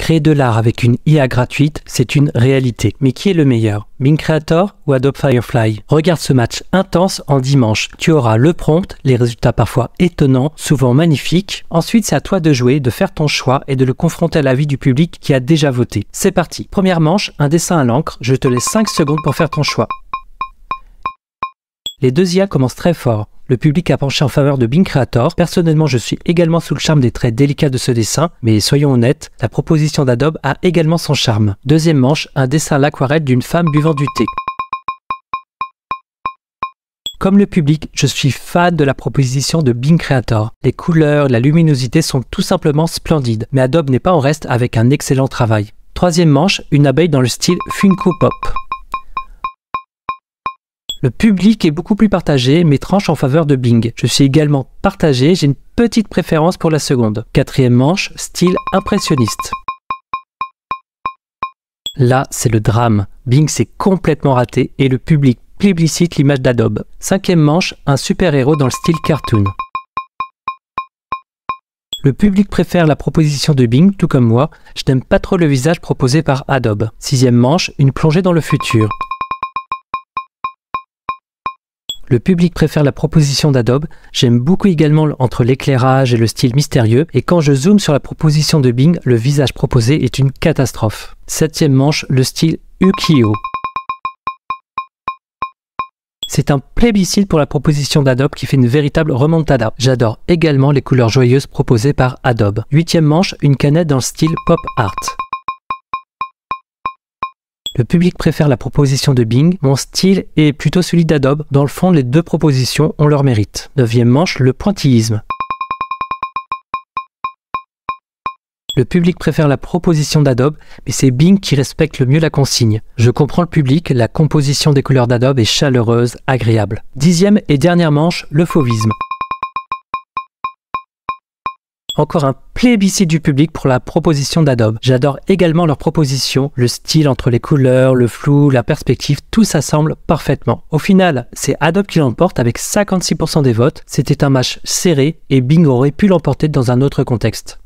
Créer de l'art avec une IA gratuite, c'est une réalité. Mais qui est le meilleur? Bing Creator ou Adobe Firefly? Regarde ce match intense en dimanche. Tu auras le prompt, les résultats parfois étonnants, souvent magnifiques. Ensuite, c'est à toi de jouer, de faire ton choix et de le confronter à l'avis du public qui a déjà voté. C'est parti. Première manche, un dessin à l'encre. Je te laisse 5 secondes pour faire ton choix. Les deux IA commencent très fort. Le public a penché en faveur de Bing Creator. Personnellement, je suis également sous le charme des traits délicats de ce dessin, mais soyons honnêtes, la proposition d'Adobe a également son charme. Deuxième manche, un dessin à l'aquarelle d'une femme buvant du thé. Comme le public, je suis fan de la proposition de Bing Creator. Les couleurs, la luminosité sont tout simplement splendides, mais Adobe n'est pas en reste avec un excellent travail. Troisième manche, une abeille dans le style Funko Pop. Le public est beaucoup plus partagé, mais tranche en faveur de Bing. Je suis également partagé, j'ai une petite préférence pour la seconde. Quatrième manche, style impressionniste. Là, c'est le drame. Bing s'est complètement raté et le public plébiscite l'image d'Adobe. Cinquième manche, un super-héros dans le style cartoon. Le public préfère la proposition de Bing, tout comme moi. Je n'aime pas trop le visage proposé par Adobe. Sixième manche, une plongée dans le futur. Le public préfère la proposition d'Adobe. J'aime beaucoup également entre l'éclairage et le style mystérieux. Et quand je zoome sur la proposition de Bing, le visage proposé est une catastrophe. Septième manche, le style ukiyo. C'est un plébiscite pour la proposition d'Adobe qui fait une véritable remontada. J'adore également les couleurs joyeuses proposées par Adobe. Huitième manche, une canette dans le style pop art. Le public préfère la proposition de Bing. Mon style est plutôt celui d'Adobe. Dans le fond, les deux propositions ont leur mérite. Neuvième manche, le pointillisme. Le public préfère la proposition d'Adobe, mais c'est Bing qui respecte le mieux la consigne. Je comprends le public, la composition des couleurs d'Adobe est chaleureuse, agréable. Dixième et dernière manche, le fauvisme. Encore un plébiscite du public pour la proposition d'Adobe. J'adore également leur proposition, le style entre les couleurs, le flou, la perspective, tout s'assemble parfaitement. Au final, c'est Adobe qui l'emporte avec 56% des votes. C'était un match serré et Bing aurait pu l'emporter dans un autre contexte.